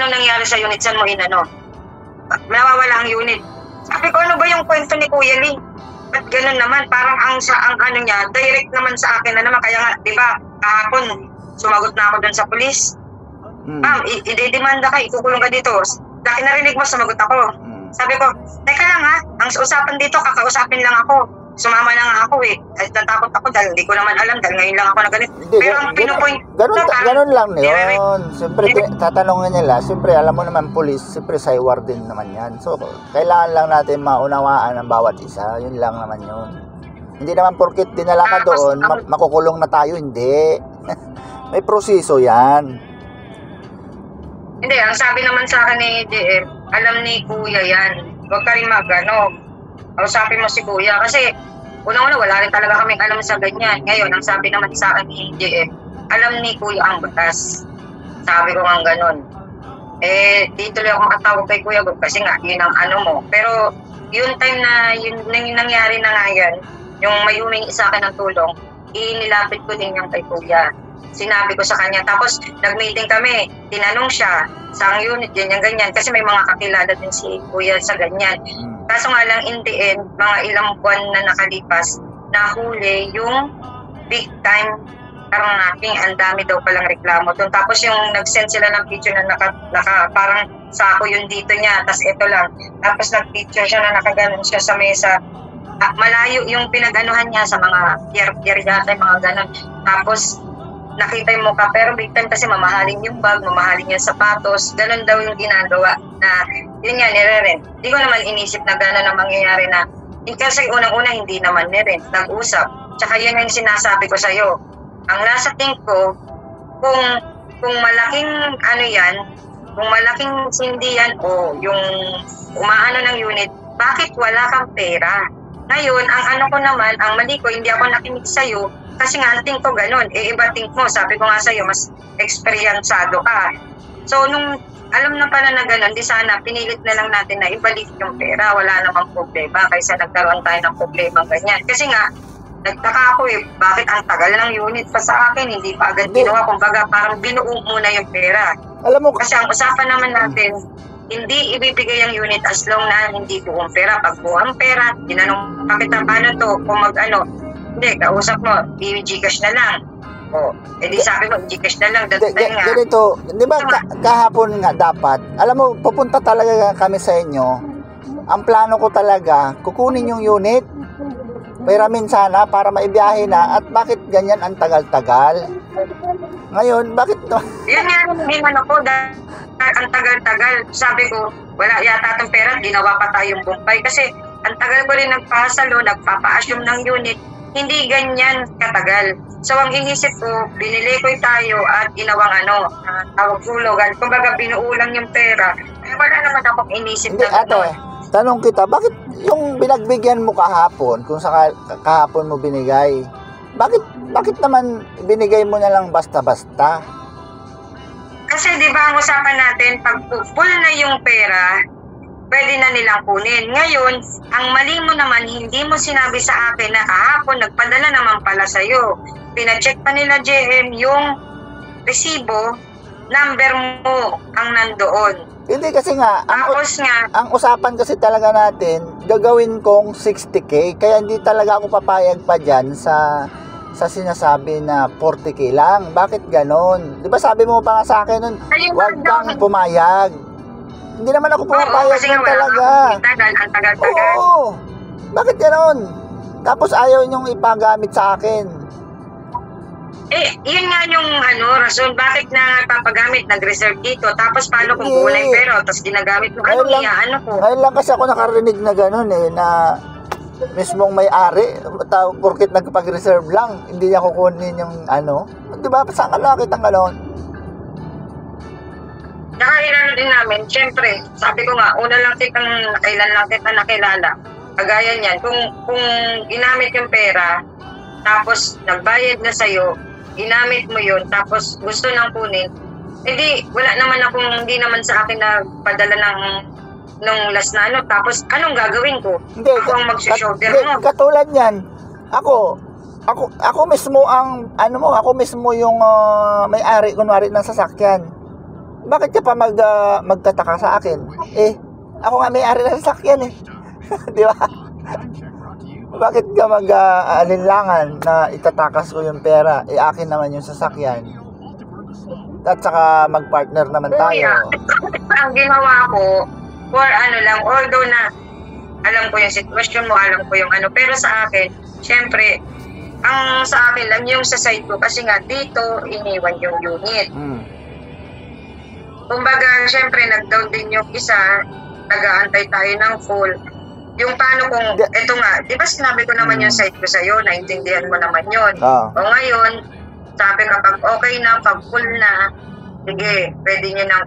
anong nangyari sa unit, saan mo inano? Nawawala ang unit. Sabi ko, ano ba yung kwento ni Kuya Lee? Ba't ganun naman? Parang ang ano niya, direct naman sa akin na naman. Kaya nga, di ba, kahapon, sumagot na ako dun sa pulis. Ma'am, i-demanda ka, ikukulong ka dito. Dahil narinig mo, sumagot ako. Sabi ko, teka lang ha, ang usapan dito, kakausapin lang ako. Sumama na nga ako eh. At natakot ako dahil hindi ko naman alam dahil ngayon lang ako na ganito. Pero ang pinupoint, ganun lang yun. Siyempre, tatanungin nila, siyempre, alam mo naman, police, siyempre, saywar din naman yan. So, kailangan lang natin maunawaan ang bawat isa. Yun lang naman yun. Hindi naman porkit dinala ka doon, makukulong na tayo, hindi. May proseso yan. Hindi, ang sabi naman sa akin ni DM, alam ni Kuya yan. Huwag ka rin kausapin mo si Kuya. Kasi, unang-una, wala rin talaga kaming alam sa ganyan. Ngayon, ang sabi naman sa akin ni DM, alam ni Kuya ang batas. Sabi ko nga ganun. Dito lang ako makatawag kay Kuya kasi nga, yun ang ano mo. Pero, yung time na yun nangyari na nga yan, yung may humingi sa akin ng tulong, inilapit ko din yung kay Kuya. Sinabi ko sa kanya. Tapos, nag-meeting kami. Tinanong siya, saang unit, ganyan. Kasi may mga kakilala din si Kuya sa ganyan. Kaso nga lang, in the end, mga ilang buwan na nakalipas, nahuli yung big time carnapping. Ang dami daw palang reklamo doon. Tapos yung nag-send sila ng picture na parang sako yung dito niya. Tapos ito lang. Tapos nag-picture siya na nakaganon siya sa mesa. Malayo yung pinag-anuhan niya sa mga pier yata, mga ganon. Tapos, nakita yung mukha, pero big time kasi mamahalin yung bag, mamahalin yung sapatos, ganun daw yung ginagawa na, yun nga, nire-rent. Hindi ko naman inisip na gano'n ang mangyayari na, kasi unang-una hindi naman nire-rent, nag-usap. Tsaka yun yung sinasabi ko sa'yo. Ang nasa think ko, kung malaking ano yan, kung malaking sindi yan o yung umaano ng unit, bakit wala kang pera? Ngayon, ang ano ko naman, ang mali ko, hindi ako nakinig sa'yo, kasi nga, ang think ko ganun. Iba think mo, sabi ko nga sa'yo, mas eksperyensado ka. So, nung alam na pala na ganun, di sana, pinilit na lang natin na ibalik yung pera. Wala namang problema, kaysa nagkaroon tayo ng problema ganyan. Kasi nga, nagtaka ako bakit ang tagal ng unit pa sa akin, hindi pa agad ginawa. Kumbaga, parang binuo muna yung pera. Alam mo, kasi ang usapan naman natin, hindi ibibigay ang unit as long na hindi buong pera. Pag buong pera, tinanong pa kita, paano to, kung hindi, kausap mo, i-Gcash na lang. O, edi sabi mo, Gcash na lang. Ganito, di ba kahapon nga dapat, alam mo, pupunta talaga kami sa inyo. Ang plano ko talaga, kukunin yung unit, peramin sana para maibiyahe na, at bakit ganyan ang tagal-tagal? Ngayon, bakit to? Yun nga, hindi ako, dahil ang tagal-tagal, sabi ko, wala yata itong pera, ginawa pa tayong bumpay. Kasi, ang tagal ko rin nagpasalo, nagpapa-assume ng unit, hindi ganyan katagal. So, ang inisip ko, binili ko tayo at ginawang tawag hulugan. Kumbaga, binuulang yung pera. Wala naman akong inisip na ate, tanong kita, bakit yung binagbigyan mo kahapon, kung kahapon mo binigay, bakit naman binigay mo na lang basta-basta? Kasi di ba ang usapan natin, pag full na yung pera, pwede na nilang kunin. Ngayon, ang mali mo naman, hindi mo sinabi sa akin na kahapon, nagpadala naman pala sa'yo. Pina-check pa nila JM yung resibo, number mo ang nandoon. Hindi kasi nga, ang usapan kasi talaga natin, gagawin kong 60K, kaya hindi talaga ako papayag pa dyan sa sinasabi na 40K lang. Bakit ganon? Di ba sabi mo pa nga sa akin nun, huwag kang pumayag. Hindi naman ako pumapayag nun talaga. Ang tagal-tagal. Oo. Bakit gano'n? Tapos ayaw niyong ipagamit sa akin. Yun nga yung rason. Bakit na papagamit, nag-reserve dito? Tapos paano kung kulay pero, tapos ginagamit mo? Ngayon lang kasi ako nakarinig na gano'n na mismong may-ari, porkit nagpag-reserve lang, hindi niya kukunin yung Di ba? Saan ka nakakita ng gano'n? Nakailan din namin, syempre, sabi ko nga, kailan lang kita nakilala. Kagaya niyan, kung ginamit yung pera, tapos nagbayad na sa'yo, ginamit mo yun, tapos gusto nang kunin, hindi naman sa akin na padala nung last na tapos anong gagawin ko? Hindi, ako ang mag-shoulder mo. Katulad yan, ako mismo ang, ako mismo yung may-ari, kunwari ng sasakyan. bakit ka pa magtataka sa akin? Eh, ako nga may-ari ng sasakyan eh. Di ba? Bakit ka mag-alinlangan na itatakas ko yung pera? Eh, akin naman yung sasakyan. At saka mag-partner naman tayo. Kuya, ang ginawa ko, for ano lang, although na alam ko yung sitwasyon mo, alam ko yung ano, pero sa akin, syempre, ang sa akin lang yung sa side ko, kasi nga dito, iniwan yung unit. Kumbaga, syempre, nag-down din yung isa, nag-aantay tayo ng full. Yung paano kung, eto nga, di ba sinabi ko naman yung side ko sa'yo, naintindihan mo naman yun. O ngayon, sabi kapag okay na, pag full na, sige, pwede nyo nang